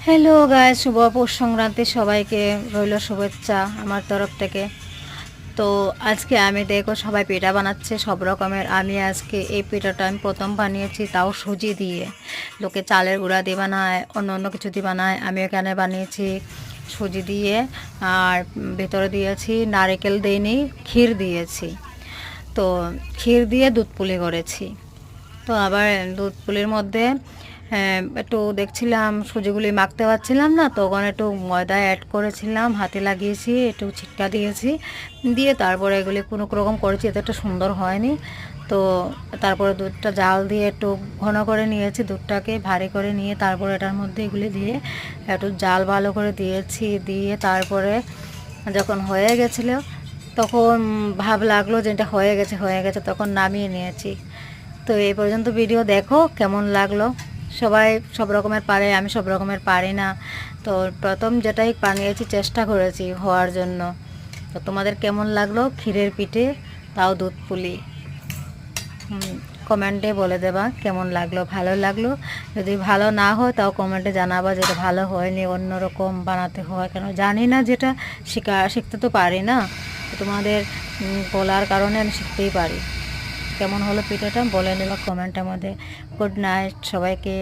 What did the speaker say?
Hello guys, শুভ পৌষ সংক্রান্তি সবাইকে রইল শুভেচ্ছা আমার তরফ থেকে। তো আজকে আমি দেখো সবাই পিঠা বানাচ্ছে সব রকমের। আমি আজকে এই পিঠাটা আমি প্রথম বানিয়েছি, তাও সুজি দিয়ে। লোকে চালের গুঁড়া দিয়ে বানায়, অন্য অন্য কিছু দিয়ে বানায়, আমি এখানে বানিয়েছি সুজি দিয়ে। আর ভেতরে দিয়েছি নারকেল দিইনি, ক্ষীর দিয়েছি। তো ক্ষীর দিয়ে দুধ পুলি করেছি। তো আবার দুধ পুলির মধ্যে একটু দেখছিলাম সুজিগুলি মাখতে পারছিলাম না, তখন একটু ময়দা অ্যাড করেছিলাম, হাতে লাগিয়েছি, একটু ছিটকা দিয়েছি, দিয়ে তারপরে এগুলি কোনো রকম করেছি, এত একটা সুন্দর হয়নি। তো তারপরে দুধটা জাল দিয়ে একটু ঘন করে নিয়েছি, দুধটাকে ভারী করে নিয়ে তারপরে এটার মধ্যে এগুলি দিয়ে একটু জাল ভালো করে দিয়েছি। দিয়ে তারপরে যখন হয়ে গেছিলো তখন ভাব লাগলো যে এটা হয়ে গেছে, তখন নামিয়ে নিয়েছি। তো এই পর্যন্ত ভিডিও দেখো কেমন লাগলো। সবাই সব রকমের পারে, আমি সব রকমের পারি না। তো প্রথম যেটাই বানিয়েছি চেষ্টা করেছি হওয়ার জন্য। তো তোমাদের কেমন লাগলো ক্ষীরের পিঠে, তাও দুধ পুলি? কমেন্টে বলে দেবা কেমন লাগলো। ভালো লাগলো, যদি ভালো না হয় তাও কমেন্টে জানাবা যেটা ভালো হয়নি, অন্যরকম বানাতে হয়। কেন জানি না, যেটা শিখতে তো পারি না। তোমাদের বলার কারণে আমি শিখতেই পারি। কেমন হলো পিঠাটা বলে নেবা কমেন্টের মধ্যে। গুড নাইট সবাইকে।